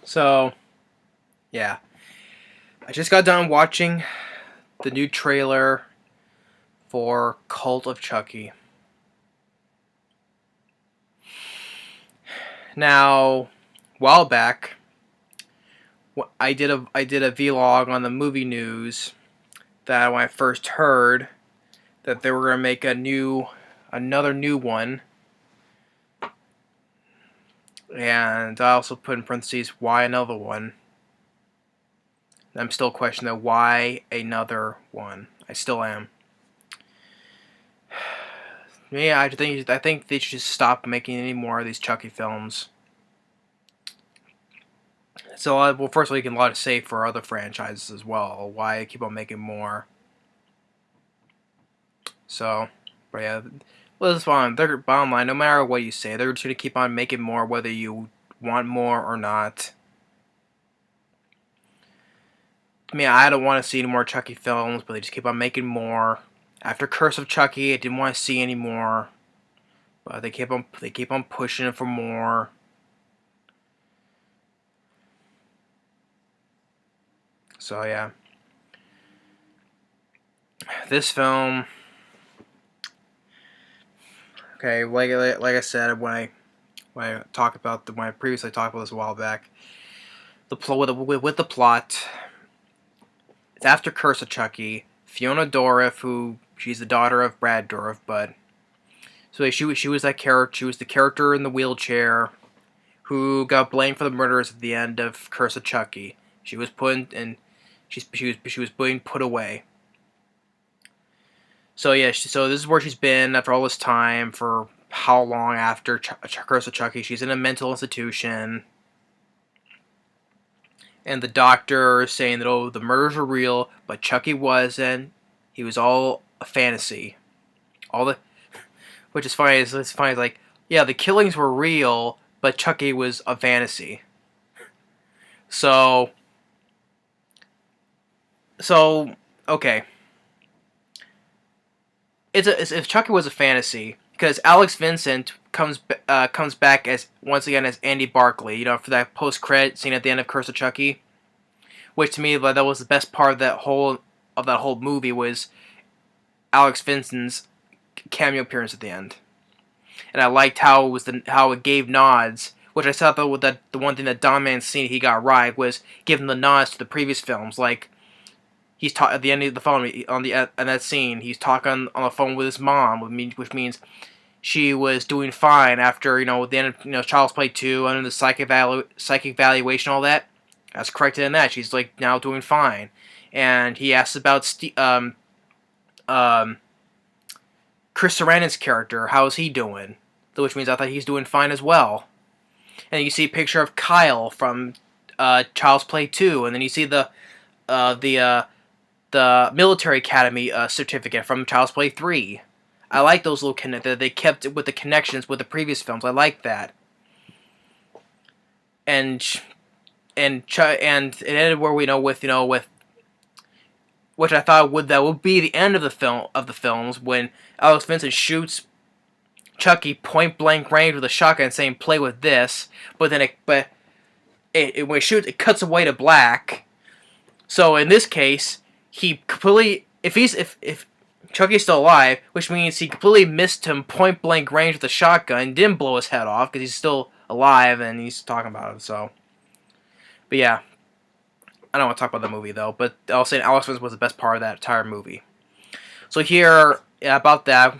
So, yeah. I just got done watching the new trailer for Cult of Chucky. Now, a while back, I did a vlog on the movie news that when I first heard that they were gonna make another new one, and I also put in parentheses why another one. I'm still questioning why another one. I still am. Yeah, I think they should just stop making any more of these Chucky films. So, well, first of all, you can a lot to say for other franchises as well. Why keep on making more? So, but yeah, well, that's fine. Their bottom line, no matter what you say, they're just gonna keep on making more, whether you want more or not. I mean, I don't want to see any more Chucky films, but they just keep on making more. After Curse of Chucky, I didn't want to see any more, but they keep on pushing it for more. So yeah, this film. Okay, like I said when I previously talked about this a while back, the plot with the plot. It's after Curse of Chucky. Fiona Dourif, who she's the daughter of Brad Dourif, but so she was that character. She was the character in the wheelchair who got blamed for the murders at the end of Curse of Chucky. She was put in, she was being put away. So yeah, so this is where she's been after all this time. For how long after Curse of Chucky? She's in a mental institution, and the doctor is saying that the murders are real, but Chucky wasn't. He was all a fantasy. All the, which is funny. It's funny. Like, yeah, the killings were real, but Chucky was a fantasy. So, so okay. If Chucky was a fantasy, because Alex Vincent comes back as once again as Andy Barclay, for that post credit scene at the end of Curse of Chucky, which to me that was the best part of that whole movie was Alex Vincent's cameo appearance at the end, and I liked how it gave nods. Which I thought that the one thing that Don Mancini he got right was giving the nods to the previous films, like at the end of the phone on that scene. He's talking on the phone with his mom, which means she was doing fine after the end of Child's Play 2 under the psychic evaluation, all that. That's corrected in that she's like now doing fine, and he asks about um, Chris Sarandon's character. How is he doing? Which means I thought he's doing fine as well. And you see a picture of Kyle from Child's Play 2, and then you see the military academy certificate from Child's Play 3. I like those little that they kept with the connections with the previous films. I like that. And it ended where with which I thought would be the end of the films when Alex Vincent shoots Chucky point blank range with a shotgun, saying "play with this," but then when it shoots, it cuts away to black. So in this case, he completely if Chucky's still alive, which means he completely missed him point blank range with a shotgun, didn't blow his head off because he's still alive and he's talking about it. So, but yeah, I don't want to talk about the movie though. But I'll say Alex Vincent was the best part of that entire movie. So here, yeah, about that,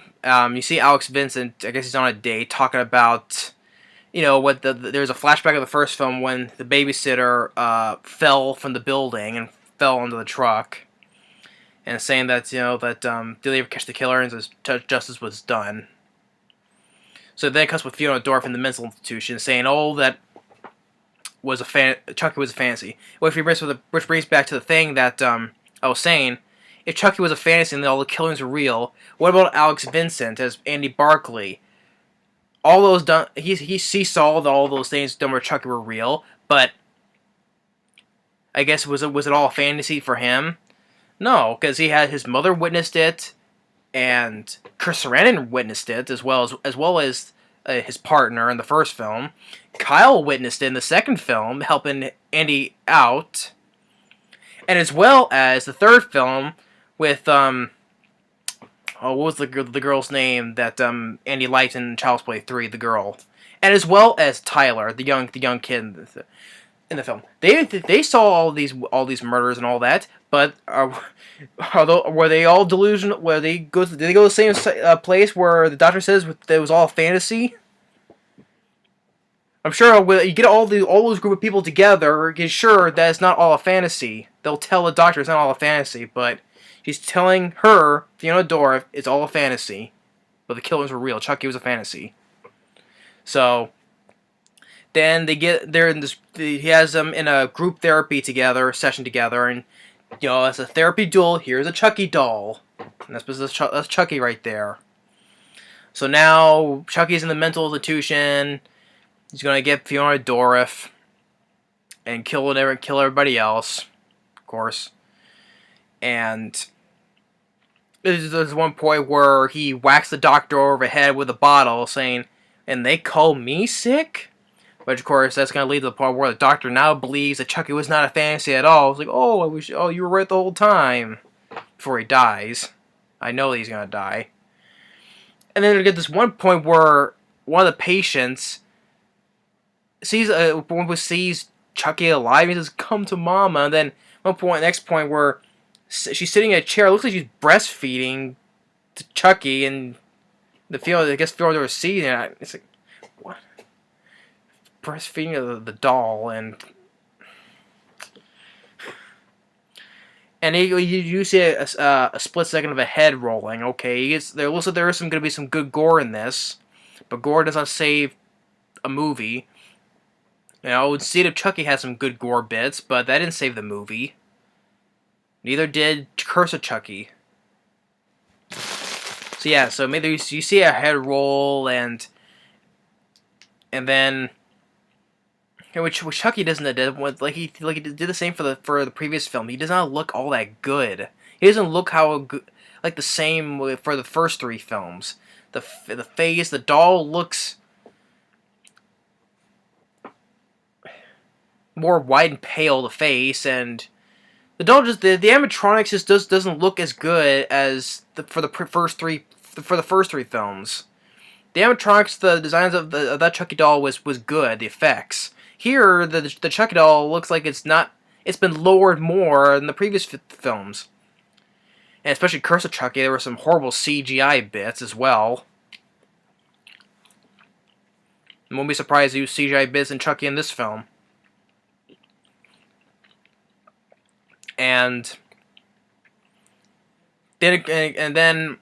you see Alex Vincent. I guess he's on a date talking about what there's a flashback of the first film when the babysitter fell from the building and fell into the truck, and saying that did they ever catch the killer, and says justice was done. So then it cuts with Fiona Dorff in the mental institution saying, that was Chucky was a fantasy. Which brings back to the thing that I was saying. If Chucky was a fantasy and all the killings were real, what about Alex Vincent as Andy Barclay? All those done, he saw that all those things done where Chucky were real, but I guess was it all a fantasy for him? No, because he had his mother witnessed it, and Chris Sarandon witnessed it as well as his partner in the first film. Kyle witnessed it in the second film, helping Andy out, and as well as the third film with what was the girl's name that Andy liked in Child's Play 3, the girl, and as well as Tyler, the young kid in the film. They saw all these murders and all that, but were they all delusional? Did they go to the same place where the doctor says it was all fantasy? I'm sure when you get all those group of people together, get sure that it's not all a fantasy. They'll tell the doctor it's not all a fantasy, but he's telling her, Fiona Dorff, it's all a fantasy. But the killings were real. Chucky was a fantasy. So then they're in this. He has them in a group therapy session together, and it's a therapy duel. Here's a Chucky doll, and that's Chucky right there. So now Chucky's in the mental institution. He's gonna get Fiona Dorff and kill everybody else, of course. And there's one point where he whacks the doctor over the head with a bottle, saying, "And they call me sick?" Which, of course, that's gonna lead to the part where the doctor now believes that Chucky was not a fantasy at all. It's like, oh, you were right the whole time. Before he dies, I know he's gonna die. And then we get this one point where one of the patients sees Chucky alive. He says, "Come to Mama." And then next point where she's sitting in a chair. It looks like she's breastfeeding to Chucky, and I guess Fiona sees it. It's like, what? Breastfeeding the doll, and you see a split second of a head rolling. Okay, there looks like there is going to be some good gore in this, but gore does not save a movie. Seed of Chucky has some good gore bits, but that didn't save the movie. Neither did Curse of Chucky. So yeah, so maybe you see a head roll, and then which Chucky doesn't do. Like he did the same for the previous film. He does not look all that good. He doesn't look like the same for the first three films. The face, the doll looks more white and pale. The face, and the doll the animatronics just doesn't look as good as for the first three films. The animatronics, the designs of that Chucky doll was good. The effects. Here, the Chucky doll looks like it's been lowered more than the previous films. And especially Curse of Chucky, there were some horrible CGI bits as well. I won't be surprised to use CGI bits in Chucky in this film. And then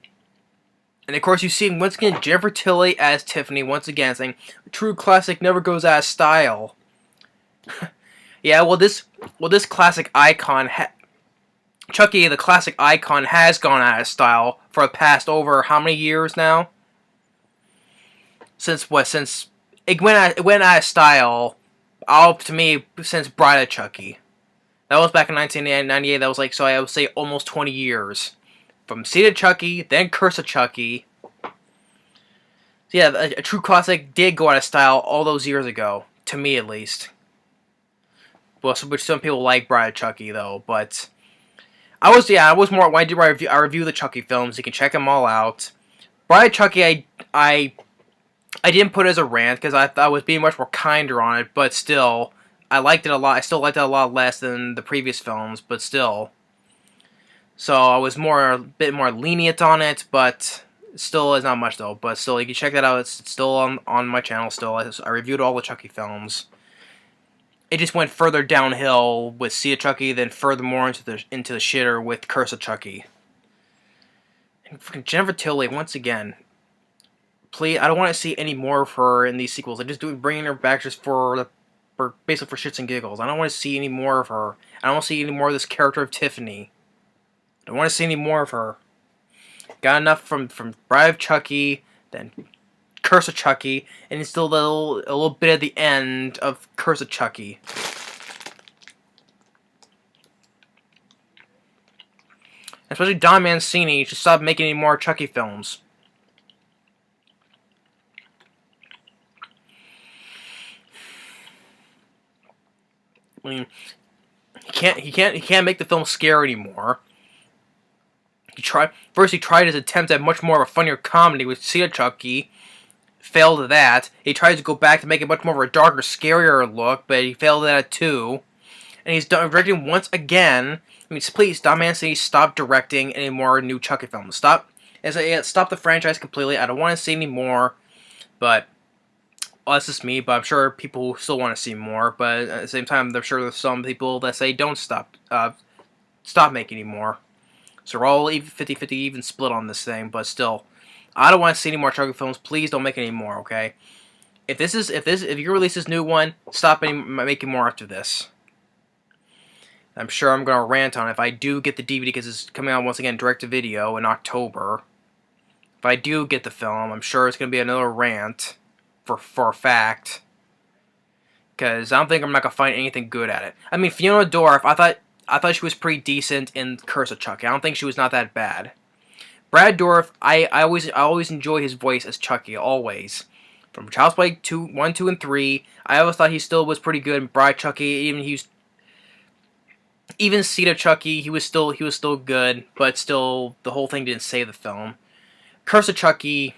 of course you see once again Jennifer Tilly as Tiffany once again saying, "True classic never goes out of style." Yeah, well this classic icon Chucky, the classic icon, has gone out of style for the past over how many years now? Since it went out of style, to me, since Bride of Chucky. That was back in 1998. That was so I would say almost 20 years. From Seed of Chucky, then Curse of Chucky. So yeah, a true classic did go out of style all those years ago, to me at least. Well, which some people like Bride of Chucky though, but I was more when I review the Chucky films. You can check them all out. Bride of Chucky, I didn't put it as a rant because I was being much more kinder on it, but still, I liked it a lot. I still liked it a lot less than the previous films, but still. So I was a bit more lenient on it, but still is not much though. But still, you can check that out. It's still on my channel. Still, I reviewed all the Chucky films. It just went further downhill with Seed of Chucky, then furthermore into the shitter with Curse of Chucky. And Jennifer Tilly once again. Please, I don't want to see any more of her in these sequels. I just bringing her back just basically for shits and giggles. I don't want to see any more of her. I don't want to see any more of this character of Tiffany. I don't want to see any more of her. Got enough from Bride of Chucky, then Curse of Chucky, and it's still a little bit at the end of Curse of Chucky. Especially Don Mancini should stop making any more Chucky films. I mean, he can't make the film scare anymore. He tried his attempt at much more of a funnier comedy with See Chucky, failed at that. He tried to go back to make it much more of a darker, scarier look, but he failed at that too. And he's directing once again. I mean, please, Don Mancini, stop directing any more new Chucky films. Stop the franchise completely. I don't want to see any more. But well, that's just me. But I'm sure people still want to see more. But at the same time, I'm sure there's some people that say don't stop making any more. So we're all 50-50 even split on this thing. But still, I don't want to see any more Chucky films. Please don't make any more. Okay. If you release this new one, stop making more after this. I'm sure I'm going to rant on it if I do get the DVD, because it's coming out once again direct-to-video in October. If I do get the film, I'm sure it's going to be another rant for a fact. Because I don't think I'm not going to find anything good at it. I mean, Fiona Dorff, I thought she was pretty decent in Curse of Chucky. I don't think she was not that bad. Brad Dourif, I always enjoy his voice as Chucky, always. From Child's Play 1, 2, and 3, I always thought he still was pretty good in Bride Chucky. Even Seed of Chucky, he was still good, but still the whole thing didn't save the film. Curse of Chucky,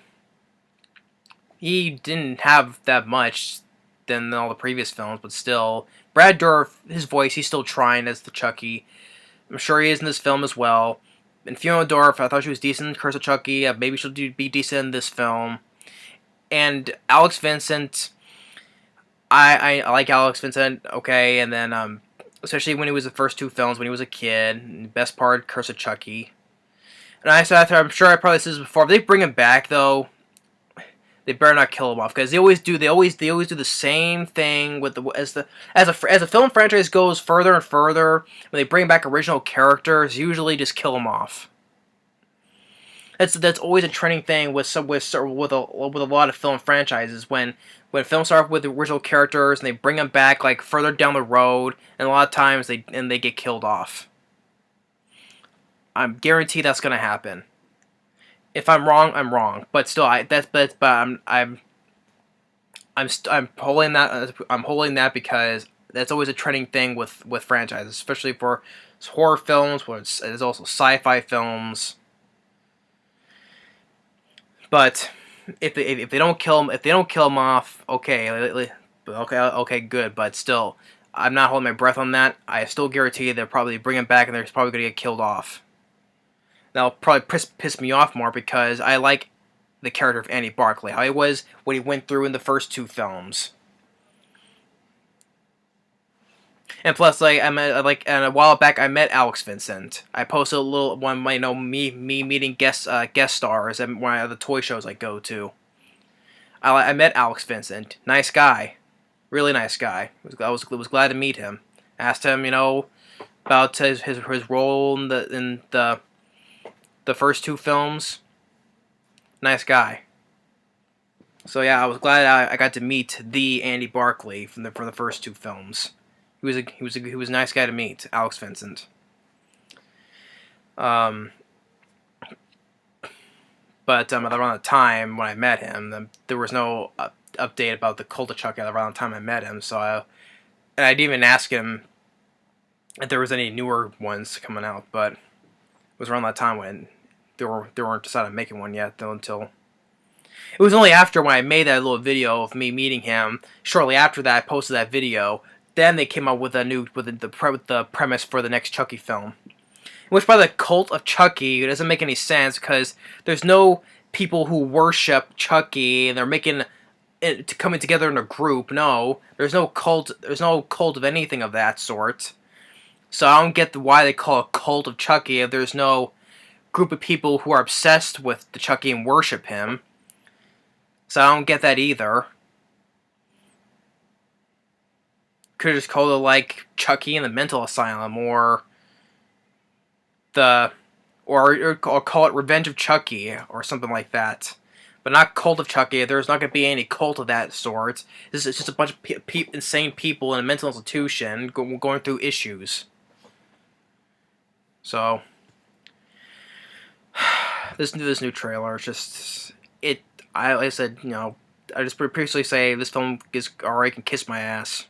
he didn't have that much than all the previous films, but still, Brad Dourif, his voice, he's still trying as the Chucky. I'm sure he is in this film as well. And Fiona Dorff, I thought she was decent in Curse of Chucky. Maybe she'll be decent in this film. And Alex Vincent, I like Alex Vincent, okay, and then especially when he was the first two films, when he was a kid. Best part, Curse of Chucky. And I'm sure I probably said this before, if they bring him back, though, they better not kill him off, because they always do the same thing with as a film franchise goes further and further. When they bring back original characters, usually just kill them off. That's always a trending thing with a lot of film franchises. When films start with the original characters and they bring them back like further down the road, and a lot of times they get killed off. I'm guaranteed that's gonna happen. If I'm wrong, I'm wrong. But still, I'm holding that because that's always a trending thing with franchises, especially for horror films, but it's also sci-fi films. But if they don't kill him off, okay, good. But still, I'm not holding my breath on that. I still guarantee they'll probably bring him back, and they're probably gonna get killed off. That'll probably piss me off more, because I like the character of Andy Barclay, how he was when he went through in the first two films. And plus, and a while back I met Alex Vincent. I posted a little one, me meeting guest stars at one of the toy shows I go to. I met Alex Vincent, nice guy, really nice guy. I was glad to meet him. Asked him, about his role in the first two films. Nice guy. So yeah, I was glad I got to meet the Andy Barclay from the first two films. He was a nice guy to meet, Alex Vincent. But around the time when I met him, there was no update about the Cult of Chucky around the time I met him. So I didn't even ask him if there was any newer ones coming out. But it was around that time when they weren't decided on making one yet, though, until it was only after when I made that little video of me meeting him. Shortly after that, I posted that video. Then they came out with the premise for the next Chucky film, which by the Cult of Chucky, it doesn't make any sense, because there's no people who worship Chucky and they're making it coming together in a group. No, there's no cult. There's no cult of anything of that sort. So I don't get why they call it Cult of Chucky if there's no group of people who are obsessed with the Chucky and worship him. So I don't get that either. Could have just called it like Chucky in the mental asylum, or call it Revenge of Chucky or something like that. But not Cult of Chucky. There's not going to be any cult of that sort. This is just a bunch of insane people in a mental institution going through issues. So this new trailer is just it. Like I said, I just previously say this film is alright, can kiss my ass.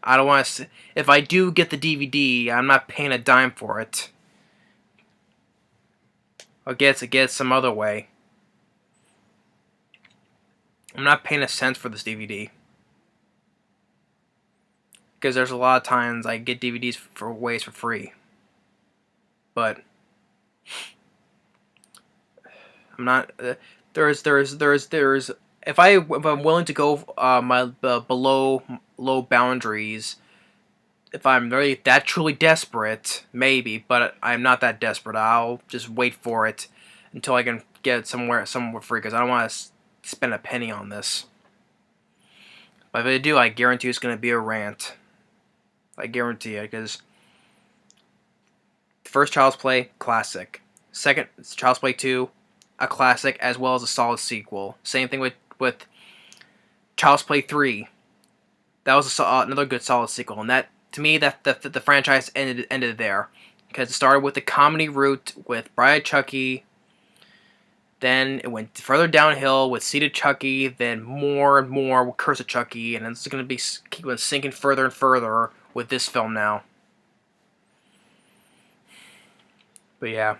I don't want to. If I do get the DVD, I'm not paying a dime for it. I'll get it some other way. I'm not paying a cent for this DVD. Because there's a lot of times I get DVDs for ways for free. But I'm not. There's. If I'm willing to go my below low boundaries, if I'm really that truly desperate, maybe. But I'm not that desperate. I'll just wait for it until I can get it somewhere free. Because I don't want to spend a penny on this. But if I do, I guarantee it's going to be a rant. I guarantee it, because first Child's Play, classic. Second, Child's Play 2, a classic as well as a solid sequel. Same thing with Child's Play 3. That was another good solid sequel, and that to me that the franchise ended there, because it started with the comedy route with Bride Chucky. Then it went further downhill with Seed Chucky, then more and more with Curse of Chucky, and it's going to be keep sinking further and further with this film now. But yeah,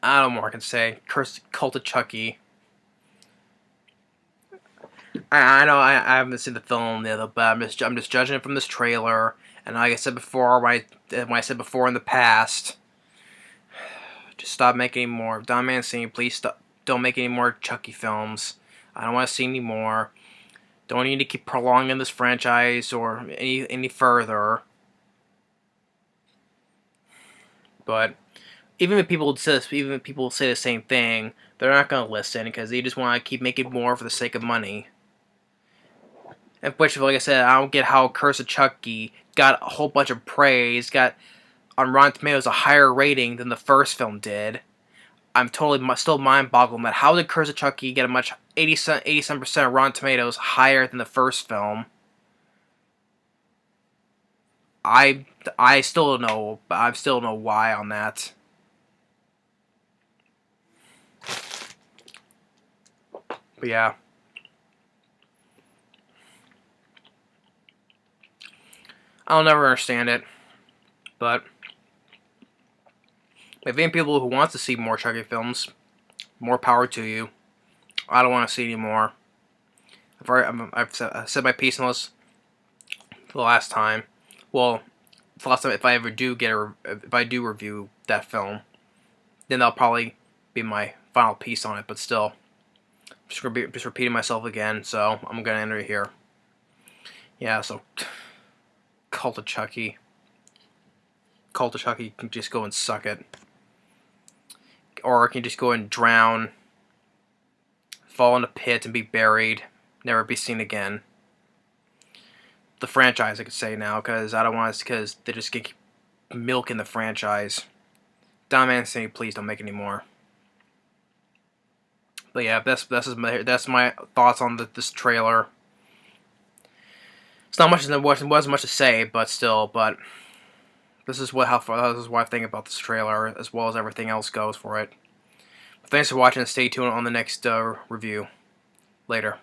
I don't know more I can say. Cult of Chucky. I know I haven't seen the film yet, but I'm just judging it from this trailer. And like I said before, when I said before in the past, just stop making more. Don Mancini, please stop. Don't make any more Chucky films. I don't want to see any more. Don't need to keep prolonging this franchise or any further. But even if people say the same thing, they're not gonna listen because they just want to keep making more for the sake of money. And which, like I said, I don't get how Curse of Chucky got a whole bunch of praise, got on Rotten Tomatoes a higher rating than the first film did. I'm totally still mind-boggled that how did Curse of Chucky get a much 87% Rotten Tomatoes higher than the first film? I still don't know. I still don't know why on that. But yeah. I'll never understand it. But if any people who want to see more Chucky films, more power to you. I don't want to see any more. I've said my piece on this for the last time. Well, the last time if I ever do if I do review that film, then that'll probably be my final piece on it. But still, just repeating myself again. So I'm gonna end it here. Yeah. So Cult of Chucky. Cult of Chucky can just go and suck it. Or it can just go and drown, fall in a pit and be buried, never be seen again. The franchise, I could say now, because I don't want to, because they just keep milking the franchise. Don Mancini, please don't make any more. But yeah, that's my thoughts on this trailer. It's not much. There wasn't much to say, but still, this is what I think about this trailer, as well as everything else goes for it. Thanks for watching, and stay tuned on the next review. Later.